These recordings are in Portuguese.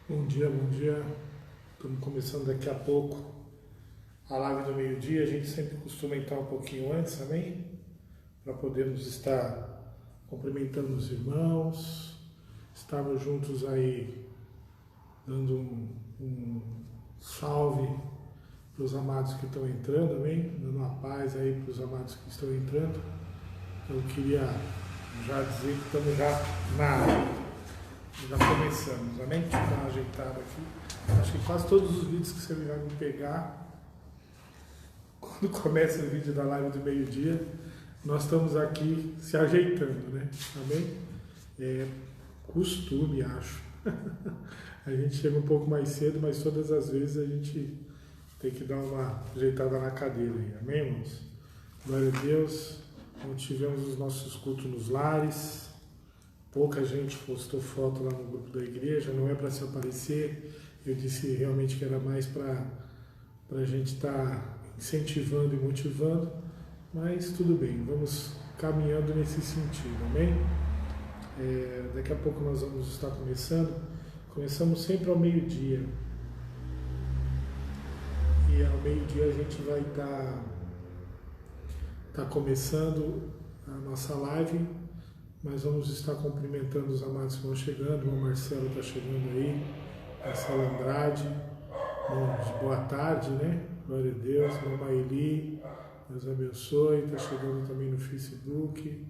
Bom dia, bom dia. Estamos começando daqui a pouco a live do meio-dia. A gente sempre costuma entrar um pouquinho antes, amém? Para podermos estar cumprimentando os irmãos, estarmos juntos aí, dando um salve para os amados que estão entrando, amém? Dando uma paz aí para os amados que estão entrando. Então eu queria já dizer que estamos já na área. Já começamos, amém? Deixa eu dar uma ajeitada aqui. Acho que quase todos os vídeos que você vai me pegar, quando começa o vídeo da live do meio-dia, nós estamos aqui se ajeitando, né? Amém? É costume, acho. A gente chega um pouco mais cedo, mas todas as vezes a gente tem que dar uma ajeitada na cadeira aí, amém, irmãos? Glória a Deus. Então, tivemos os nossos cultos nos lares. Pouca gente postou foto lá no grupo da igreja, não é para se aparecer. Eu disse realmente que era mais para a gente estar incentivando e motivando, mas tudo bem, vamos caminhando nesse sentido, amém? Daqui a pouco nós vamos estar começando. Começamos sempre ao meio-dia. E ao meio-dia a gente vai estar começando a nossa live. Mas vamos estar cumprimentando os amados que vão chegando. O irmão Marcelo está chegando aí, Marcelo Andrade, boa tarde, né? Glória a Deus. Irmão Maeli, Deus abençoe, está chegando também no Facebook,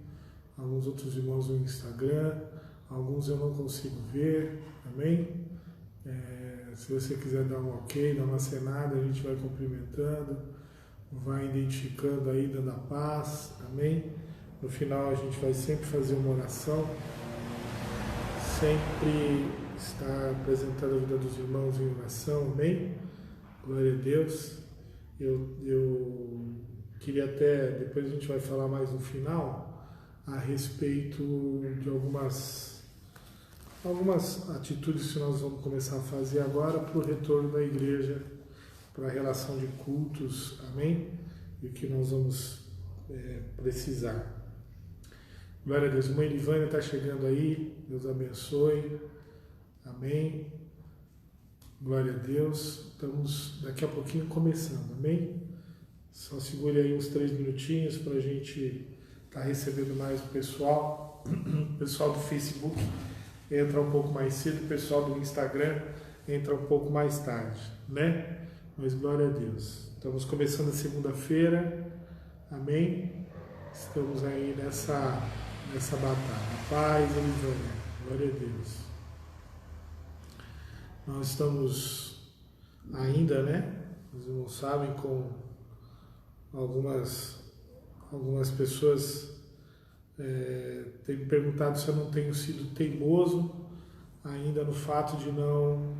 alguns outros irmãos no Instagram, alguns eu não consigo ver, amém? Se você quiser dar um ok, dar uma acenada, a gente vai cumprimentando, vai identificando aí, dando a paz, amém? No final a gente vai sempre fazer uma oração, sempre estar apresentando a vida dos irmãos em oração, amém? Glória a Deus. Eu queria até, depois a gente vai falar mais no final, a respeito de algumas atitudes que nós vamos começar a fazer agora para o retorno da igreja, para a relação de cultos, amém? E o que nós vamos precisar. Glória a Deus. Mãe Livânia está chegando aí. Deus abençoe. Amém. Glória a Deus. Estamos daqui a pouquinho começando. Amém? Só segure aí uns 3 minutinhos para a gente estar recebendo mais o pessoal. O pessoal do Facebook entra um pouco mais cedo. O pessoal do Instagram entra um pouco mais tarde, né? Mas glória a Deus. Estamos começando a segunda-feira. Amém? Estamos aí nessa batalha. Paz, Elisânia. Glória a Deus. Nós estamos ainda, né? Os irmãos sabem, com algumas pessoas têm me perguntado se eu não tenho sido teimoso ainda no fato de não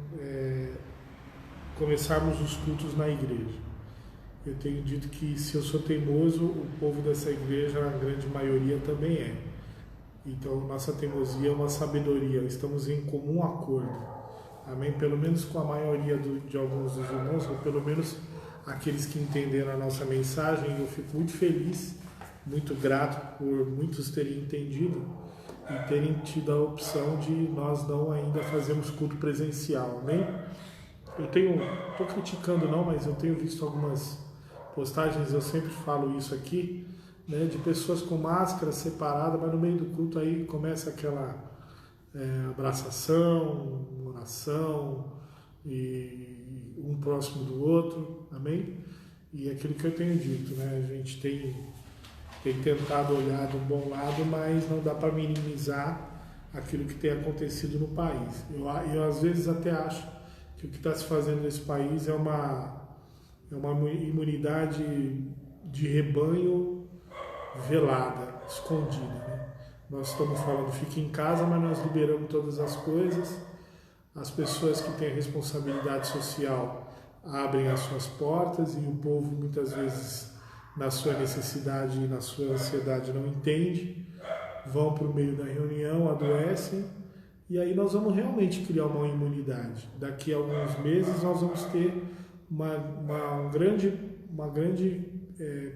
começarmos os cultos na igreja. Eu tenho dito que se eu sou teimoso, o povo dessa igreja, a grande maioria, também é. Então, nossa teimosia é uma sabedoria, estamos em comum acordo, amém? Pelo menos com a maioria de alguns dos irmãos, ou pelo menos aqueles que entenderam a nossa mensagem. Eu fico muito feliz, muito grato por muitos terem entendido e terem tido a opção de nós não ainda fazermos culto presencial, amém? Estou criticando não, mas eu tenho visto algumas postagens, eu sempre falo isso aqui, né, de pessoas com máscara separada, mas no meio do culto aí começa aquela abraçação, oração, e um próximo do outro, amém? E aquilo que eu tenho dito, né, a gente tem tentado olhar de um bom lado, mas não dá para minimizar aquilo que tem acontecido no país. Eu às vezes até acho que o que está se fazendo nesse país é uma imunidade de rebanho velada, escondida, né? Nós estamos falando, fique em casa, mas nós liberamos todas as coisas. As pessoas que têm a responsabilidade social abrem as suas portas e o povo, muitas vezes, na sua necessidade e na sua ansiedade, não entende, vão para o meio da reunião, adoecem, e aí nós vamos realmente criar uma imunidade. Daqui a alguns meses nós vamos ter uma grande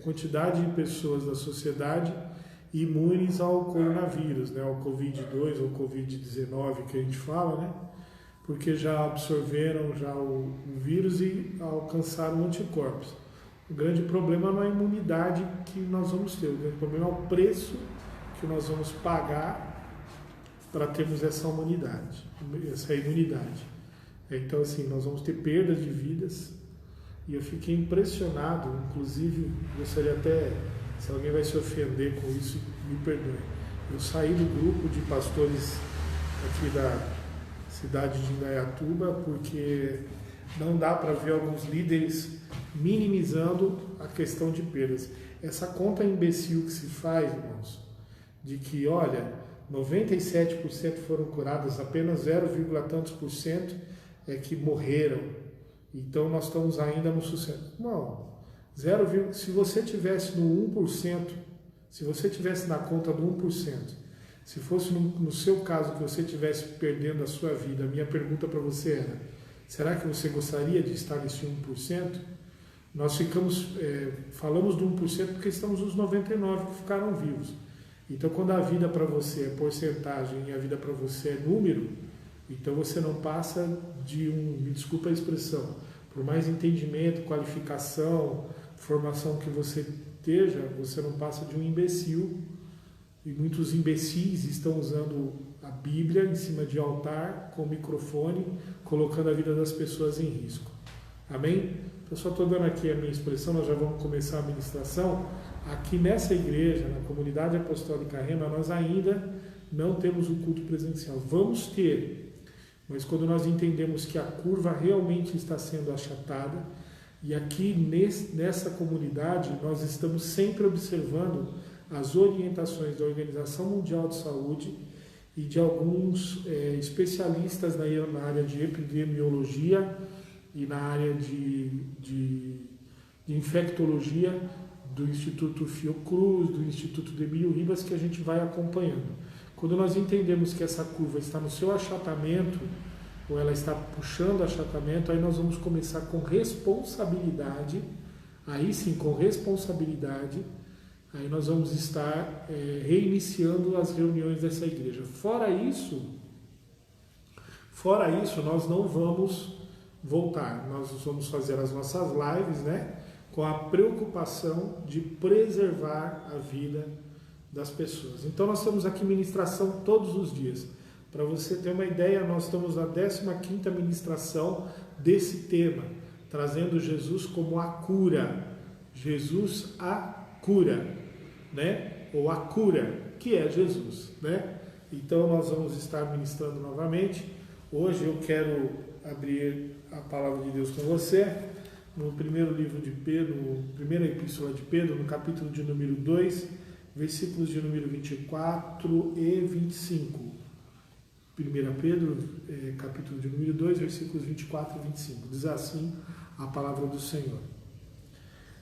quantidade de pessoas da sociedade imunes ao coronavírus, né, ao Covid-2 ou Covid-19 que a gente fala, né? porque já absorveram já o vírus e alcançaram anticorpos. O grande problema não é a imunidade que nós vamos ter, o grande problema é o preço que nós vamos pagar para termos essa imunidade. Então, assim, nós vamos ter perdas de vidas, e eu fiquei impressionado, inclusive, gostaria até, se alguém vai se ofender com isso, me perdoe. Eu saí do grupo de pastores aqui da cidade de Indaiatuba, porque não dá para ver alguns líderes minimizando a questão de perdas. Essa conta imbecil que se faz, irmãos, de que, olha, 97% foram curados, apenas 0, tantos por cento é que morreram. Então nós estamos ainda no sucesso. Não, 0, se você tivesse no 1%, se você tivesse na conta do 1%, se fosse no seu caso que você estivesse perdendo a sua vida, a minha pergunta para você era: será que você gostaria de estar nesse 1%? Nós falamos do 1% porque estamos nos 99% que ficaram vivos. Então, quando a vida para você é porcentagem e a vida para você é número, então você não passa de me desculpa a expressão, por mais entendimento, qualificação, formação que você esteja, você não passa de um imbecil. E muitos imbecis estão usando a Bíblia em cima de altar, com microfone, colocando a vida das pessoas em risco. Amém? Eu só estou dando aqui a minha expressão, nós já vamos começar a ministração. Aqui nessa igreja, na Comunidade Apostólica Rema, nós ainda não temos o culto presencial. Vamos ter, mas quando nós entendemos que a curva realmente está sendo achatada, e aqui nessa comunidade nós estamos sempre observando as orientações da Organização Mundial de Saúde e de alguns especialistas na área de epidemiologia e na área de infectologia do Instituto Fiocruz, do Instituto de Emílio Ribas, que a gente vai acompanhando. Quando nós entendemos que essa curva está no seu achatamento, ou ela está puxando achatamento, aí nós vamos começar com responsabilidade, aí sim, com responsabilidade, aí nós vamos estar reiniciando as reuniões dessa igreja. Fora isso, nós não vamos voltar. Nós vamos fazer as nossas lives, né, com a preocupação de preservar a vida das pessoas. Então nós temos aqui ministração todos os dias. Para você ter uma ideia, nós estamos na 15ª ministração desse tema, trazendo Jesus como a cura. Jesus a cura, né? Ou a cura, que é Jesus, né? Então nós vamos estar ministrando novamente. Hoje eu quero abrir a palavra de Deus com você no primeiro livro de Pedro, primeira epístola de Pedro, no capítulo de número 2, versículos de número 24 e 25. 1 Pedro, capítulo de número 2, versículos 24 e 25. Diz assim a palavra do Senhor: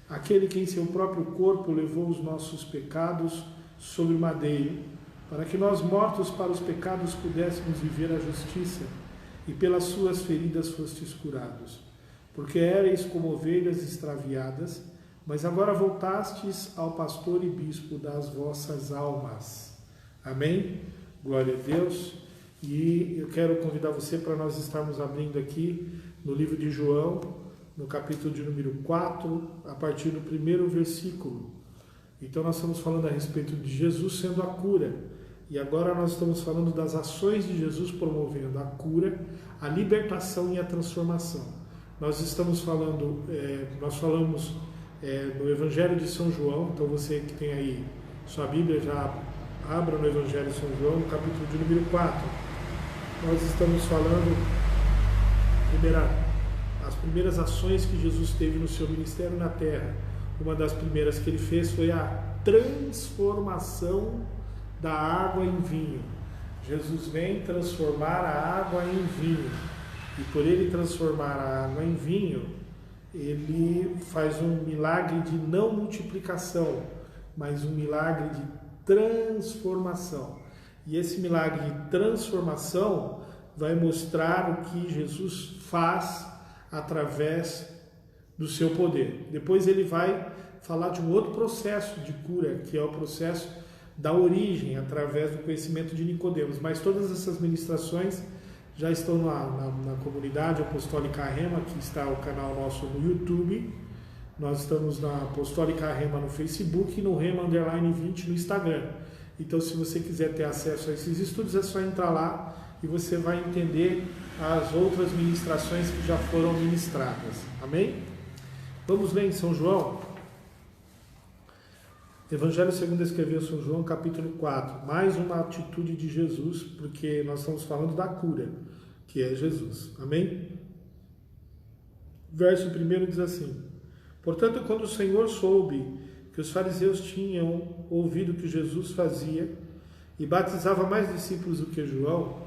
aquele que em seu próprio corpo levou os nossos pecados sobre o madeiro, para que nós, mortos para os pecados, pudéssemos viver a justiça, e pelas suas feridas fostes curados. Porque éreis como ovelhas extraviadas, mas agora voltastes ao pastor e bispo das vossas almas. Amém? Glória a Deus. E eu quero convidar você para nós estarmos abrindo aqui no livro de João, no capítulo de número 4, a partir do primeiro versículo. Então nós estamos falando a respeito de Jesus sendo a cura. E agora nós estamos falando das ações de Jesus promovendo a cura, a libertação e a transformação. Nós estamos falando, nós falamos no Evangelho de São João. Então você que tem aí sua Bíblia, já abra no Evangelho de São João, no capítulo de número 4. Nós estamos falando as primeiras ações que Jesus teve no seu ministério na terra. Uma das primeiras que ele fez foi a transformação da água em vinho. Jesus vem transformar a água em vinho. E por ele transformar a água em vinho, ele faz um milagre de não multiplicação, mas um milagre de transformação. E esse milagre de transformação vai mostrar o que Jesus faz através do seu poder. Depois ele vai falar de um outro processo de cura, que é o processo da origem, através do conhecimento de Nicodemos. Mas todas essas ministrações já estão na comunidade Apostólica Rema, que está o canal nosso no YouTube. Nós estamos na Apostólica Rema no Facebook e no Rema _20 no Instagram. Então, se você quiser ter acesso a esses estudos, é só entrar lá e você vai entender as outras ministrações que já foram ministradas. Amém? Vamos ler em São João. Evangelho segundo escreveu São João, capítulo 4. Mais uma atitude de Jesus, porque nós estamos falando da cura, que é Jesus. Amém? Verso 1 diz assim: portanto, quando o Senhor soube que os fariseus tinham ouvido que Jesus fazia e batizava mais discípulos do que João,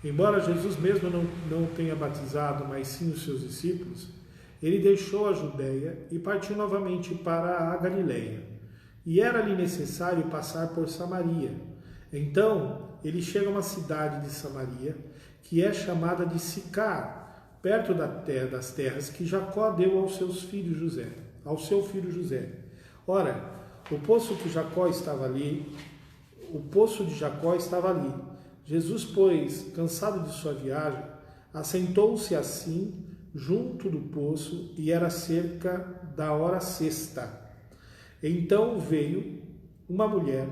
embora Jesus mesmo não tenha batizado, mas sim os seus discípulos, ele deixou a Judeia e partiu novamente para a Galileia. E era-lhe necessário passar por Samaria. Então, ele chega a uma cidade de Samaria, que é chamada de Sicar, perto das terras que Jacó deu ao seu filho José. Ora, o poço de Jacó estava ali. Jesus, pois, cansado de sua viagem, assentou-se assim junto do poço, e era cerca da hora sexta. Então veio uma mulher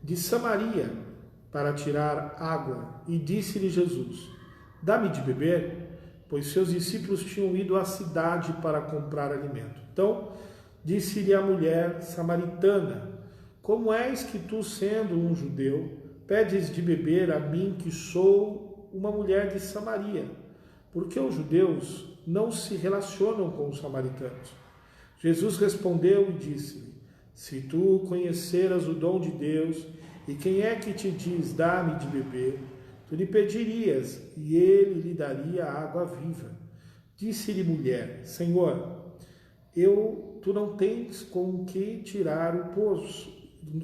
de Samaria para tirar água, e disse-lhe Jesus: dá-me de beber, pois seus discípulos tinham ido à cidade para comprar alimento. Então disse-lhe a mulher samaritana: como és que tu, sendo um judeu, pedes de beber a mim, que sou uma mulher de Samaria? Porque os judeus não se relacionam com os samaritanos. Jesus respondeu e disse-lhe: se tu conheceras o dom de Deus, e quem é que te diz, dá-me de beber, tu lhe pedirias, e ele lhe daria a água viva. Disse-lhe mulher: Senhor, tu não tens com que tirar o poço,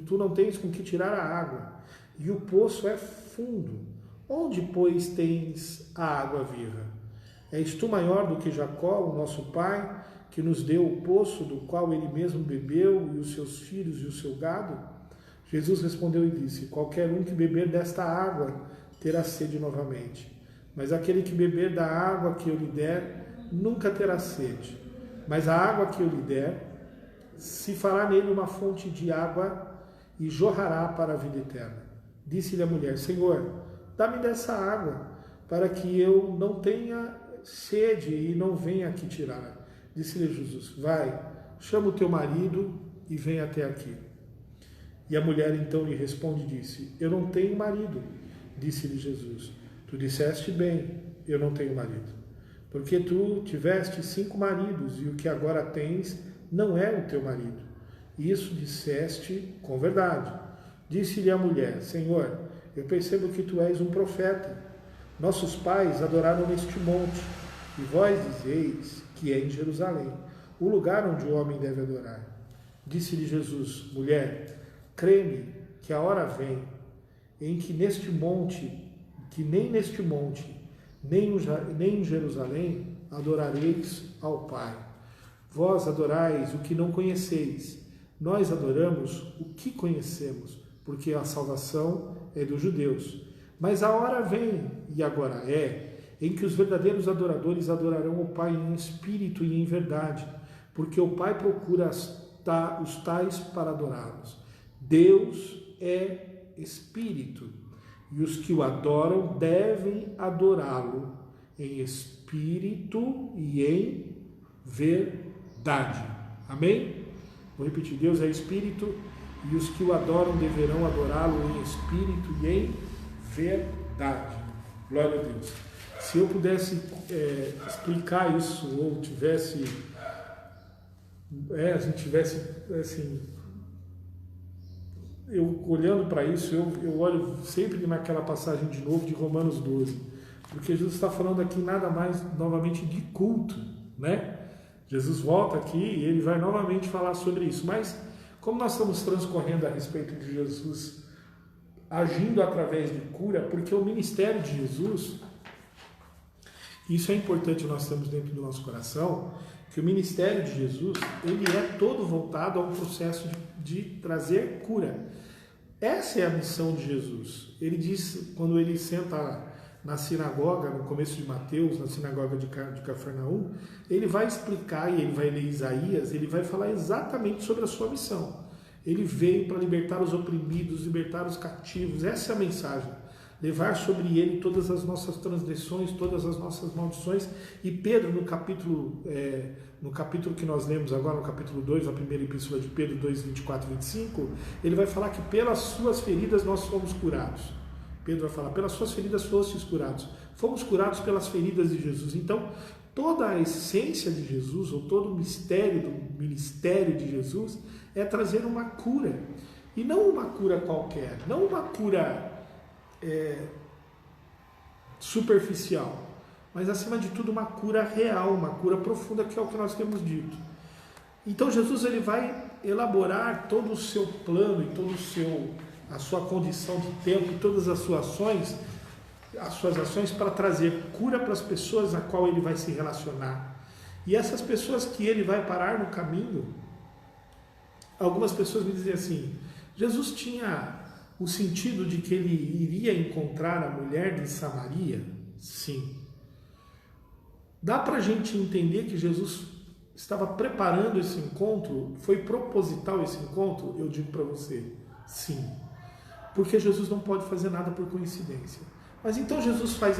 tu não tens com que tirar a água, e o poço é fundo. Onde, pois, tens a água viva? És tu maior do que Jacó, o nosso pai, que nos deu o poço do qual ele mesmo bebeu, e os seus filhos e o seu gado? Jesus respondeu e disse: qualquer um que beber desta água terá sede novamente, mas aquele que beber da água que eu lhe der nunca terá sede, mas a água que eu lhe der se fará nele uma fonte de água e jorrará para a vida eterna. Disse-lhe a mulher: Senhor, dá-me dessa água, para que eu não tenha sede e não venha aqui tirar. Disse-lhe Jesus: vai, chama o teu marido e vem até aqui. E a mulher então lhe responde e disse: eu não tenho marido. Disse-lhe Jesus: tu disseste bem, eu não tenho marido, porque tu tiveste 5 maridos, e o que agora tens não é o teu marido. Isso disseste com verdade. Disse-lhe a mulher: Senhor, eu percebo que tu és um profeta. Nossos pais adoraram neste monte, e vós dizeis que é em Jerusalém o lugar onde o homem deve adorar. Disse-lhe Jesus: mulher, crê-me que a hora vem em que nem neste monte, nem em Jerusalém adorareis ao Pai. Vós adorais o que não conheceis, nós adoramos o que conhecemos, porque a salvação é dos judeus. Mas a hora vem, e agora é, em que os verdadeiros adoradores adorarão o Pai em espírito e em verdade, porque o Pai procura os tais para adorá-los. Deus é espírito, e os que o adoram devem adorá-lo em espírito e em verdade. Amém? Vou repetir: Deus é espírito, e os que o adoram deverão adorá-lo em espírito e em verdade. Glória a Deus. Se eu pudesse explicar isso, ou a gente tivesse assim, eu olhando para isso, eu olho sempre naquela passagem de novo de Romanos 12, porque Jesus está falando aqui nada mais novamente de culto, né? Jesus volta aqui e ele vai novamente falar sobre isso, mas como nós estamos transcorrendo a respeito de Jesus agindo através de cura, porque o ministério de Jesus, isso é importante nós termos dentro do nosso coração, que o ministério de Jesus, ele é todo voltado ao processo de trazer cura. Essa é a missão de Jesus. Ele diz, quando ele senta na sinagoga, no começo de Mateus, na sinagoga de Cafarnaum, ele vai explicar e ele vai ler Isaías, ele vai falar exatamente sobre a sua missão. Ele veio para libertar os oprimidos, libertar os cativos, essa é a mensagem. Levar sobre ele todas as nossas transgressões, todas as nossas maldições. E Pedro, no capítulo que nós lemos agora, no capítulo 2, a primeira epístola de Pedro 2, 24 e 25, ele vai falar que pelas suas feridas nós fomos curados. Pedro vai falar, pelas suas feridas fostes curados. Fomos curados pelas feridas de Jesus. Então, toda a essência de Jesus, ou todo o mistério do ministério de Jesus, é trazer uma cura. E não uma cura qualquer, não uma cura superficial, mas acima de tudo uma cura real, uma cura profunda, que é o que nós temos dito. Então Jesus ele vai elaborar todo o seu plano e a sua condição de tempo e todas as suas ações para trazer cura para as pessoas a qual ele vai se relacionar. E essas pessoas que ele vai parar no caminho, algumas pessoas me dizem assim, Jesus tinha o sentido de que ele iria encontrar a mulher de Samaria? Sim. Dá para a gente entender que Jesus estava preparando esse encontro? Foi proposital esse encontro? Eu digo para você, sim. Porque Jesus não pode fazer nada por coincidência. Mas então Jesus faz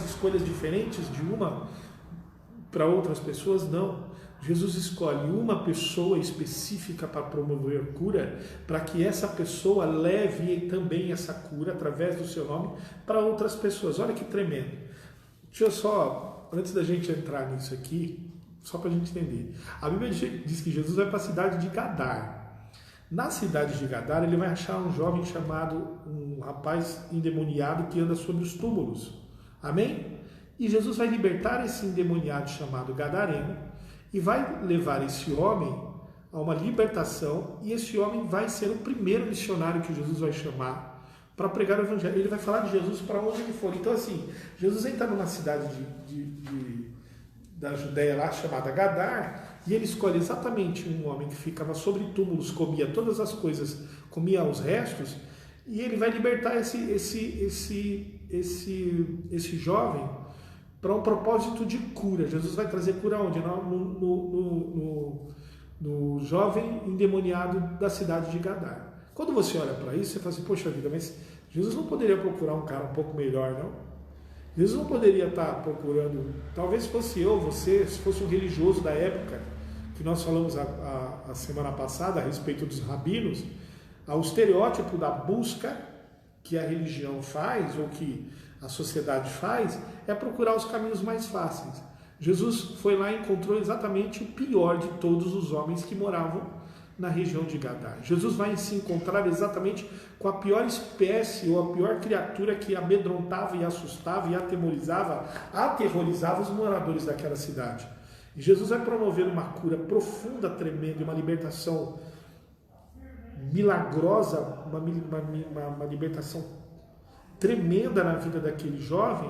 escolhas diferentes de uma para outras pessoas? Não. Jesus escolhe uma pessoa específica para promover cura, para que essa pessoa leve também essa cura, através do seu nome, para outras pessoas. Olha que tremendo. Deixa eu só, antes da gente entrar nisso aqui, só para a gente entender. A Bíblia diz que Jesus vai para a cidade de Gadar. Na cidade de Gadar, ele vai achar um jovem chamado, um rapaz endemoniado que anda sobre os túmulos. Amém? E Jesus vai libertar esse endemoniado chamado Gadareno, e vai levar esse homem a uma libertação, e esse homem vai ser o primeiro missionário que Jesus vai chamar para pregar o evangelho. Ele vai falar de Jesus para onde ele for. Então assim, Jesus entra numa cidade da Judéia lá, chamada Gadar, e ele escolhe exatamente um homem que ficava sobre túmulos, comia todas as coisas, comia os restos, e ele vai libertar esse jovem para um propósito de cura. Jesus vai trazer cura onde? No jovem endemoniado da cidade de Gadar. Quando você olha para isso, você fala assim, poxa vida, mas Jesus não poderia procurar um cara um pouco melhor, não? Jesus não poderia estar procurando, talvez fosse eu, você, se fosse um religioso da época, que nós falamos a semana passada a respeito dos rabinos, o estereótipo da busca que a religião faz, ou que a sociedade faz, é procurar os caminhos mais fáceis. Jesus foi lá e encontrou exatamente o pior de todos os homens que moravam na região de Gadar. Jesus vai se encontrar exatamente com a pior espécie ou a pior criatura que amedrontava e assustava e aterrorizava os moradores daquela cidade. E Jesus vai promover uma cura profunda, tremenda, uma libertação milagrosa, uma libertação tremenda na vida daquele jovem,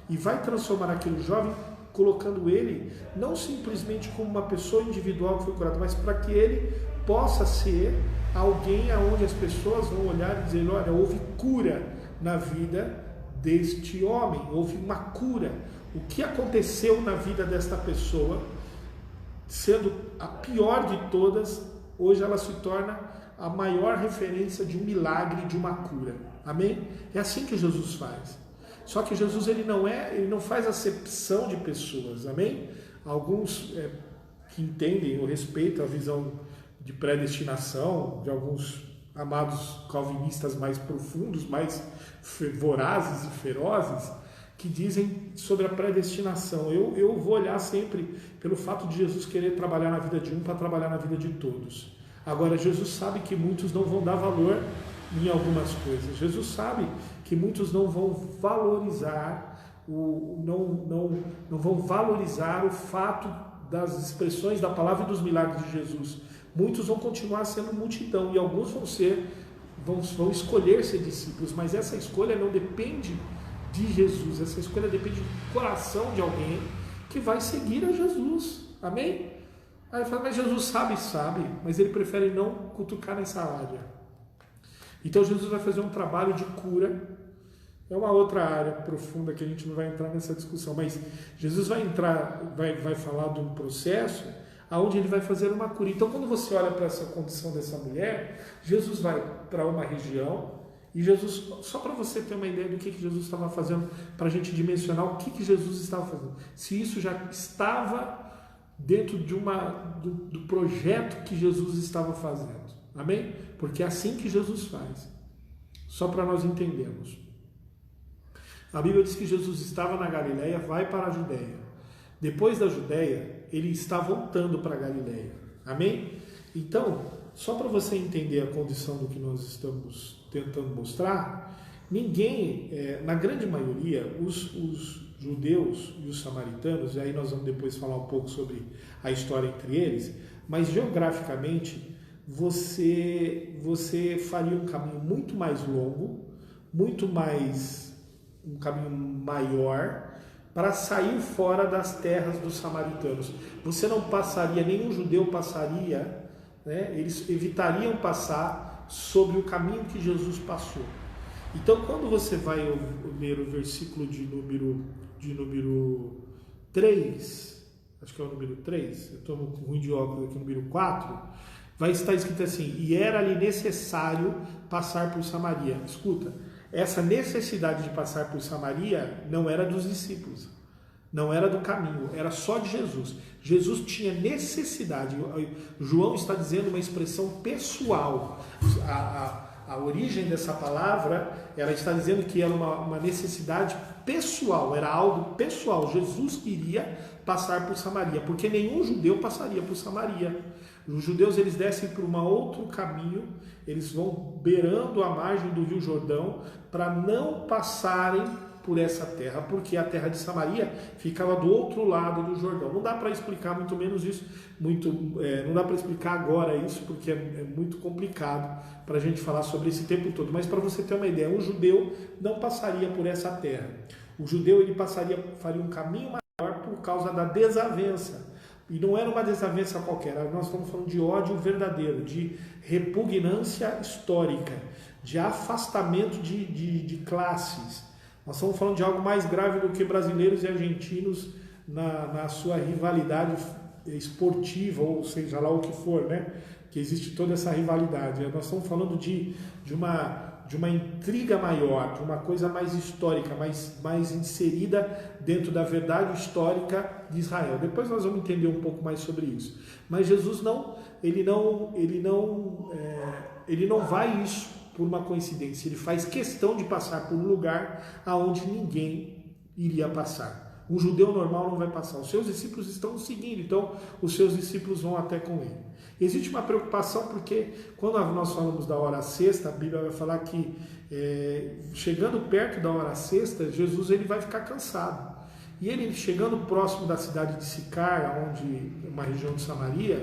e vai transformar aquele jovem, colocando ele não simplesmente como uma pessoa individual que foi curada, mas para que ele possa ser alguém aonde as pessoas vão olhar e dizer, olha, houve cura na vida deste homem, houve uma cura. O que aconteceu na vida desta pessoa, sendo a pior de todas, hoje ela se torna a maior referência de um milagre, de uma cura. Amém? É assim que Jesus faz. Só que Jesus ele não faz acepção de pessoas. Amém? Alguns que entendem ou respeitam a visão de predestinação de alguns amados calvinistas mais profundos, mais vorazes e ferozes, que dizem sobre a predestinação. Eu vou olhar sempre pelo fato de Jesus querer trabalhar na vida de um para trabalhar na vida de todos. Agora, Jesus sabe que muitos não vão dar valor em algumas coisas. Jesus sabe que muitos não vão valorizar não vão valorizar o fato das expressões da palavra e dos milagres de Jesus. Muitos vão continuar sendo multidão e alguns vão escolher ser discípulos, mas essa escolha não depende de Jesus, essa escolha depende do coração de alguém que vai seguir a Jesus. Amém? Aí fala, mas Jesus sabe, mas ele prefere não cutucar nessa área. Então Jesus vai fazer um trabalho de cura é uma outra área profunda que a gente não vai entrar nessa discussão, mas Jesus vai entrar, vai falar de um processo aonde ele vai fazer uma cura. Então, quando você olha para essa condição dessa mulher, Jesus vai para uma região, e Jesus, só para você ter uma ideia do que Jesus estava fazendo, para a gente dimensionar o que Jesus estava fazendo, se isso já estava dentro do projeto que Jesus estava fazendo, amém? Porque é assim que Jesus faz, só para nós entendermos. A Bíblia diz que Jesus estava na Galileia, vai para a Judéia. Depois da Judéia, ele está voltando para a Galileia. Amém? Então, só para você entender a condição do que nós estamos tentando mostrar, ninguém, na grande maioria, os judeus e os samaritanos, e aí nós vamos depois falar um pouco sobre a história entre eles, mas geograficamente você faria um caminho muito mais longo, um caminho maior, para sair fora das terras dos samaritanos. Você não passaria, nenhum judeu passaria, né? Eles evitariam passar sobre o caminho que Jesus passou. Então, quando você vai ler o versículo de número 3, acho que é o número 3, eu estou ruim de óculos aqui, número 4, vai estar escrito assim: e era-lhe necessário passar por Samaria. Escuta, essa necessidade de passar por Samaria não era dos discípulos, não era do caminho, era só de Jesus. Jesus tinha necessidade. João está dizendo uma expressão pessoal. A origem dessa palavra, ela está dizendo que era uma necessidade pessoal, era algo pessoal. Jesus queria passar por Samaria, porque nenhum judeu passaria por Samaria. Os judeus, eles descem por um outro caminho, eles vão beirando a margem do Rio Jordão para não passarem por essa terra, porque a terra de Samaria ficava do outro lado do Jordão. Não dá para explicar muito menos isso, não dá para explicar agora isso, porque é muito complicado para a gente falar sobre esse tempo todo. Mas para você ter uma ideia, um judeu não passaria por essa terra. O judeu ele faria um caminho maior por causa da desavença. E não era uma desavença qualquer, nós estamos falando de ódio verdadeiro, de repugnância histórica, de afastamento de classes. Nós estamos falando de algo mais grave do que brasileiros e argentinos na sua rivalidade esportiva, ou seja lá o que for, né? Que existe toda essa rivalidade. Nós estamos falando de uma intriga maior, de uma coisa mais histórica, mais inserida dentro da verdade histórica de Israel. Depois nós vamos entender um pouco mais sobre isso. Mas Jesus ele não vai isso por uma coincidência. Ele faz questão de passar por um lugar aonde ninguém iria passar. Um judeu normal não vai passar. Os seus discípulos estão seguindo, então os seus discípulos vão até com ele. Existe uma preocupação porque quando nós falamos da hora sexta, a Bíblia vai falar que chegando perto da hora sexta, Jesus ele vai ficar cansado. E ele chegando próximo da cidade de Sicar, onde uma região de Samaria,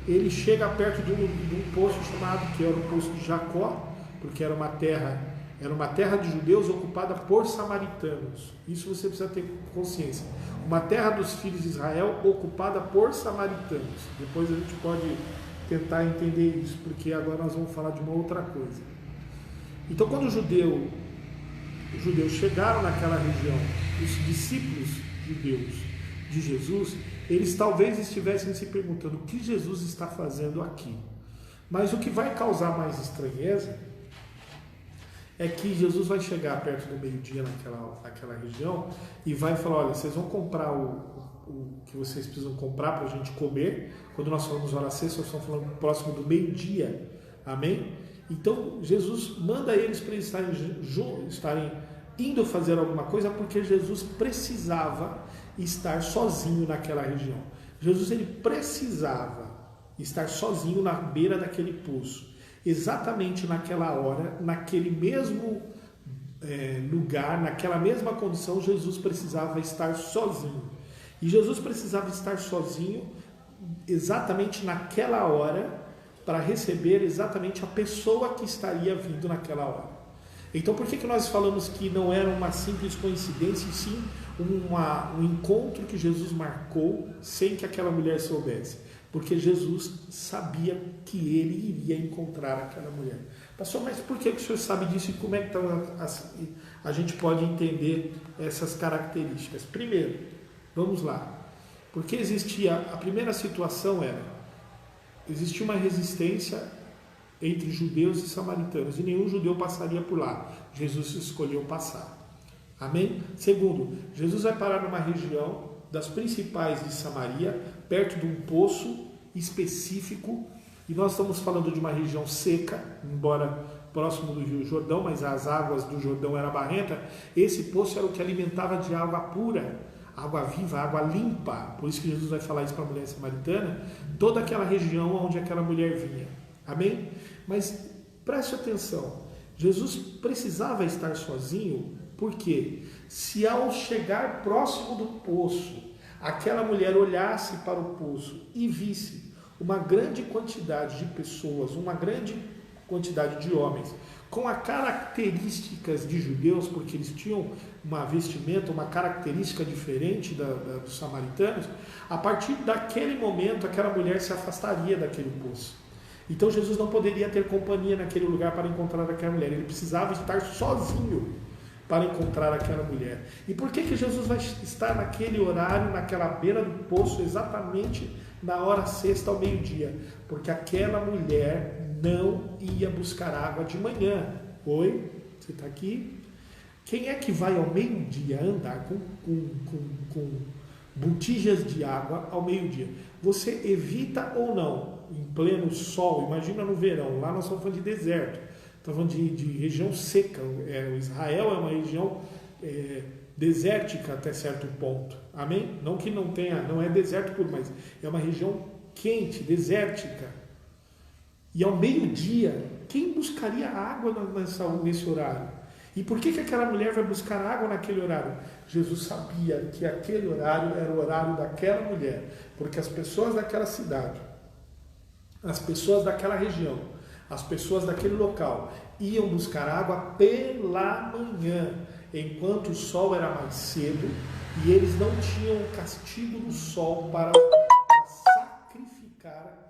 ele chega perto de um poço chamado, que era o poço de Jacó, porque era uma terra de judeus ocupada por samaritanos. Isso você precisa ter consciência. Uma terra dos filhos de Israel ocupada por samaritanos. Depois a gente pode tentar entender isso, porque agora nós vamos falar de uma outra coisa. Então, quando os judeus chegaram naquela região, os discípulos judeus de Jesus, eles talvez estivessem se perguntando o que Jesus está fazendo aqui. Mas o que vai causar mais estranheza é que Jesus vai chegar perto do meio-dia naquela região e vai falar: olha, vocês vão comprar o que vocês precisam comprar para a gente comer. Quando nós falamos hora sexta, nós estamos falando próximo do meio-dia, amém? Então Jesus manda eles para eles estarem indo fazer alguma coisa, porque Jesus precisava estar sozinho naquela região. Jesus ele precisava estar sozinho na beira daquele poço. Exatamente naquela hora, naquele mesmo lugar, naquela mesma condição, Jesus precisava estar sozinho. E Jesus precisava estar sozinho exatamente naquela hora para receber exatamente a pessoa que estaria vindo naquela hora. Então por que nós falamos que não era uma simples coincidência, e sim um encontro que Jesus marcou sem que aquela mulher soubesse? Porque Jesus sabia que ele iria encontrar aquela mulher. Pastor, mas por que o senhor sabe disso e como é que a gente pode entender essas características? Primeiro, vamos lá. Porque a primeira situação existia uma resistência entre judeus e samaritanos, e nenhum judeu passaria por lá. Jesus escolheu passar. Amém? Segundo, Jesus vai parar numa região das principais de Samaria, perto de um poço específico, e nós estamos falando de uma região seca, embora próximo do Rio Jordão, mas as águas do Jordão eram barrentas. Esse poço era o que alimentava de água pura, água viva, água limpa. Por isso que Jesus vai falar isso para a mulher samaritana, toda aquela região onde aquela mulher vinha. Amém? Mas preste atenção, Jesus precisava estar sozinho, porque se ao chegar próximo do poço, aquela mulher olhasse para o poço e visse uma grande quantidade de pessoas, uma grande quantidade de homens, com as características de judeus, porque eles tinham uma vestimenta, uma característica diferente dos samaritanos, a partir daquele momento, aquela mulher se afastaria daquele poço. Então Jesus não poderia ter companhia naquele lugar para encontrar aquela mulher, ele precisava estar sozinho para encontrar aquela mulher. E por que Jesus vai estar naquele horário, naquela beira do poço, exatamente na hora sexta ao meio-dia? Porque aquela mulher não ia buscar água de manhã. Oi? Você está aqui? Quem é que vai ao meio-dia andar com botijas de água ao meio-dia? Você evita ou não? Em pleno sol, imagina no verão, lá nós estamos falando de deserto. Estamos falando de região seca. Israel é uma região desértica até certo ponto. Amém? Não que não tenha, não é deserto puro, mas é uma região quente, desértica. E ao meio-dia, quem buscaria água nesse horário? E por que aquela mulher vai buscar água naquele horário? Jesus sabia que aquele horário era o horário daquela mulher, porque as pessoas daquela cidade, as pessoas daquela região, as pessoas daquele local iam buscar água pela manhã, enquanto o sol era mais cedo, e eles não tinham o castigo do sol para sacrificar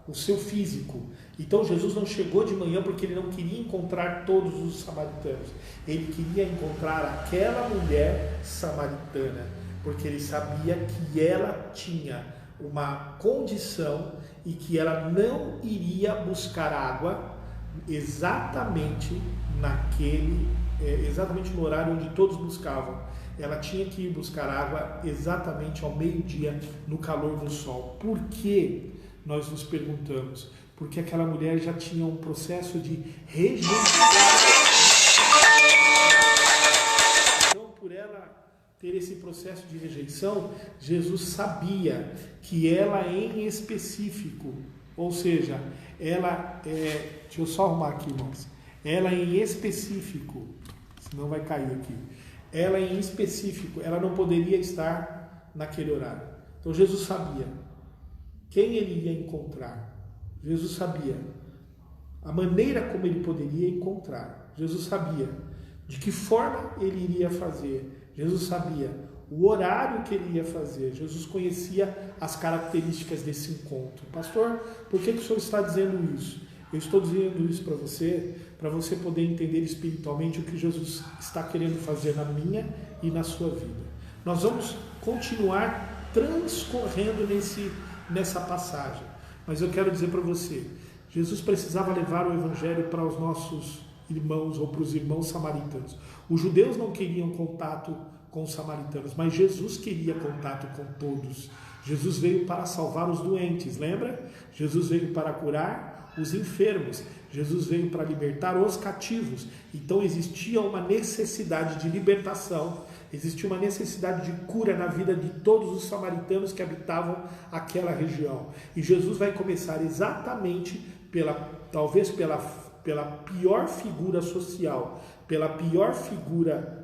o seu físico. Então Jesus não chegou de manhã porque ele não queria encontrar todos os samaritanos. Ele queria encontrar aquela mulher samaritana, porque ele sabia que ela tinha uma condição e que ela não iria buscar água exatamente no horário onde todos buscavam. Ela tinha que ir buscar água exatamente ao meio-dia, no calor do sol. Por que? Nós nos perguntamos. Porque aquela mulher já tinha um processo de rejeição. Então, por ela ter esse processo de rejeição, Jesus sabia que ela em específico, ou seja, deixa eu só arrumar aqui, irmãos, ela em específico, senão vai cair aqui, ela em específico, ela não poderia estar naquele horário. Então Jesus sabia quem ele ia encontrar, Jesus sabia a maneira como ele poderia encontrar, Jesus sabia de que forma ele iria fazer, Jesus sabia o horário que ele ia fazer, Jesus conhecia as características desse encontro. Pastor, por que o senhor está dizendo isso? Eu estou dizendo isso para você poder entender espiritualmente o que Jesus está querendo fazer na minha e na sua vida. Nós vamos continuar transcorrendo nessa passagem, mas eu quero dizer para você, Jesus precisava levar o evangelho para os nossos irmãos ou para os irmãos samaritanos. Os judeus não queriam contato com os samaritanos, mas Jesus queria contato com todos. Jesus veio para salvar os doentes, lembra? Jesus veio para curar os enfermos, Jesus veio para libertar os cativos. Então existia uma necessidade de libertação, existia uma necessidade de cura na vida de todos os samaritanos que habitavam aquela região. E Jesus vai começar exatamente talvez pela pior figura social, pela pior figura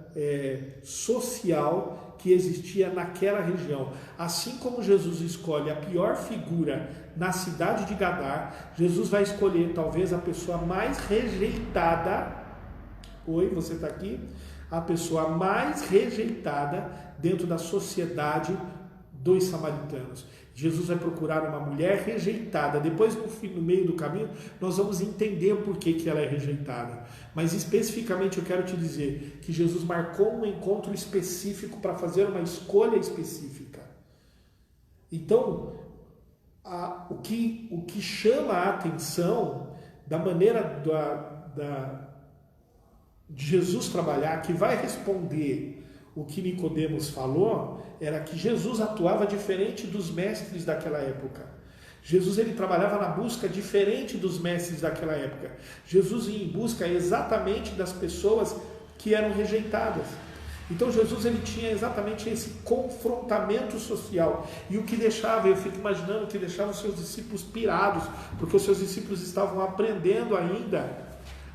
social que existia naquela região. Assim como Jesus escolhe a pior figura na cidade de Gadar, Jesus vai escolher talvez a pessoa mais rejeitada. Oi, você está aqui? A pessoa mais rejeitada dentro da sociedade dos samaritanos. Jesus vai procurar uma mulher rejeitada. Depois, no meio do caminho, nós vamos entender o porquê que ela é rejeitada. Mas especificamente eu quero te dizer que Jesus marcou um encontro específico para fazer uma escolha específica. Então, o que chama a atenção da maneira de Jesus trabalhar, que vai responder o que Nicodemos falou, era que Jesus atuava diferente dos mestres daquela época. Jesus ele trabalhava na busca diferente dos mestres daquela época. Jesus ia em busca exatamente das pessoas que eram rejeitadas. Então Jesus ele tinha exatamente esse confrontamento social. E o que deixava, eu fico imaginando, o que deixava os seus discípulos pirados, porque os seus discípulos estavam aprendendo ainda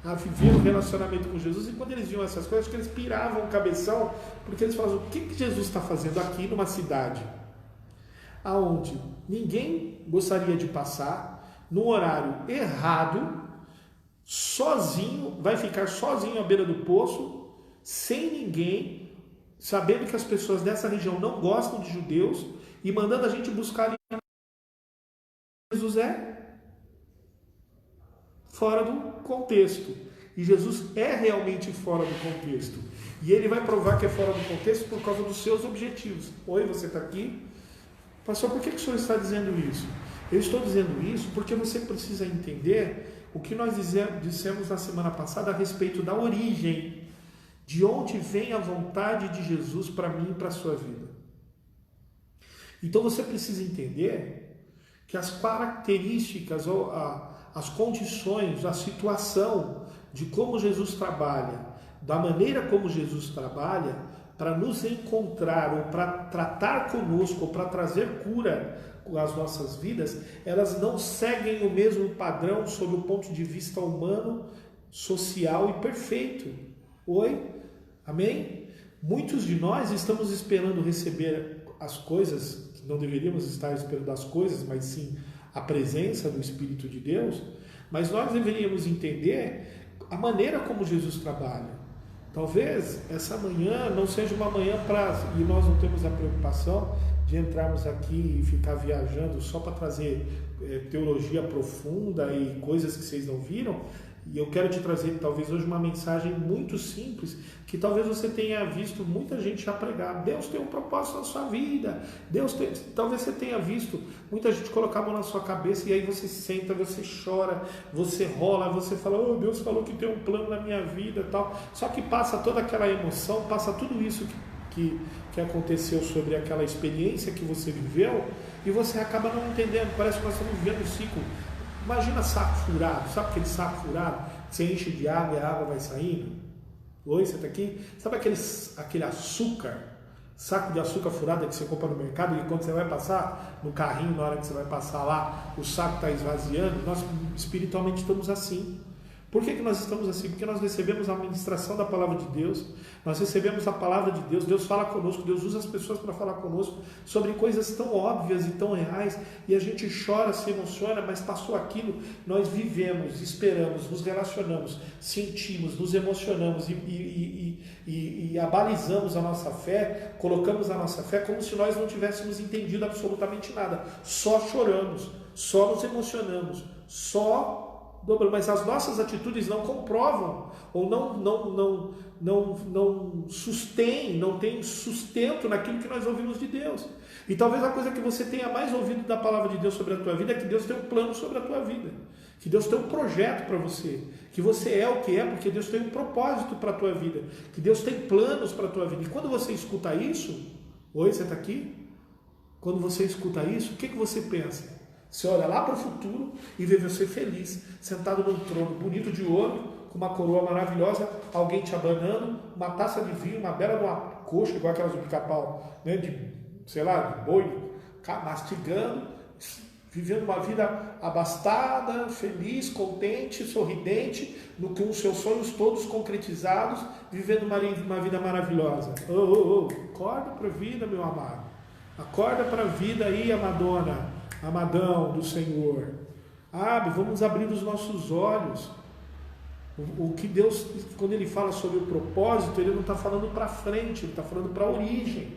a viver um relacionamento com Jesus, e quando eles viam essas coisas, acho que eles piravam o cabeção, porque eles falavam, o que Jesus está fazendo aqui numa cidade aonde ninguém gostaria de passar, no horário errado, sozinho, vai ficar sozinho à beira do poço, sem ninguém, sabendo que as pessoas dessa região não gostam de judeus, e mandando a gente buscar ali. Jesus é fora do contexto. E Jesus é realmente fora do contexto. E ele vai provar que é fora do contexto por causa dos seus objetivos. Oi, você está aqui? Pastor, por que o senhor está dizendo isso? Eu estou dizendo isso porque você precisa entender o que nós dissemos na semana passada a respeito da origem, de onde vem a vontade de Jesus para mim e para a sua vida. Então você precisa entender que as características ou as condições, a situação de como Jesus trabalha, da maneira como Jesus trabalha, para nos encontrar, ou para tratar conosco, ou para trazer cura às nossas vidas, elas não seguem o mesmo padrão sob o ponto de vista humano, social e perfeito. Oi? Amém? Muitos de nós estamos esperando receber as coisas, que não deveríamos estar esperando as coisas, mas sim a presença do Espírito de Deus, mas nós deveríamos entender a maneira como Jesus trabalha. Talvez essa manhã não seja uma manhã e nós não temos a preocupação de entrarmos aqui e ficar viajando só para trazer teologia profunda e coisas que vocês não viram. E eu quero te trazer talvez hoje uma mensagem muito simples, que talvez você tenha visto muita gente já pregar. Deus tem um propósito na sua vida. Talvez você tenha visto muita gente colocar a mão na sua cabeça e aí você senta, você chora, você rola, você fala, oh, Deus falou que tem um plano na minha vida e tal. Só que passa toda aquela emoção, passa tudo isso que aconteceu sobre aquela experiência que você viveu e você acaba não entendendo. Parece que nós estamos vivendo um ciclo. Imagina saco furado, sabe aquele saco furado? Você enche de água e a água vai saindo? Oi, você está aqui? Sabe aquele açúcar, saco de açúcar furado que você compra no mercado e quando você vai passar no carrinho, na hora que você vai passar lá, o saco está esvaziando? Nós espiritualmente estamos assim. Por que nós estamos assim? Porque nós recebemos a ministração da palavra de Deus, nós recebemos a palavra de Deus, Deus fala conosco, Deus usa as pessoas para falar conosco sobre coisas tão óbvias e tão reais, e a gente chora, se emociona, mas passou aquilo, nós vivemos, esperamos, nos relacionamos, sentimos, nos emocionamos e abalizamos a nossa fé, colocamos a nossa fé como se nós não tivéssemos entendido absolutamente nada, só choramos, só nos emocionamos, mas as nossas atitudes não comprovam ou não sustêm, não tem sustento naquilo que nós ouvimos de Deus. E talvez a coisa que você tenha mais ouvido da palavra de Deus sobre a tua vida é que Deus tem um plano sobre a tua vida, que Deus tem um projeto para você, que você é o que é porque Deus tem um propósito para a tua vida, que Deus tem planos para a tua vida. E quando você escuta isso, oi, você está aqui? Quando você escuta isso, o que você pensa? Você olha lá para o futuro e vê você feliz, sentado num trono bonito de ouro, com uma coroa maravilhosa, alguém te abanando, uma taça de vinho, uma bela de uma coxa, igual aquelas do pica-pau, né, de boi, mastigando, vivendo uma vida abastada, feliz, contente, sorridente, com os seus sonhos todos concretizados, vivendo uma vida maravilhosa. Acorda para a vida, meu amado. Acorda para a vida aí, amadona. Amadão do Senhor, vamos abrir os nossos olhos. O que Deus, quando Ele fala sobre o propósito, Ele não está falando para frente, Ele está falando para a origem.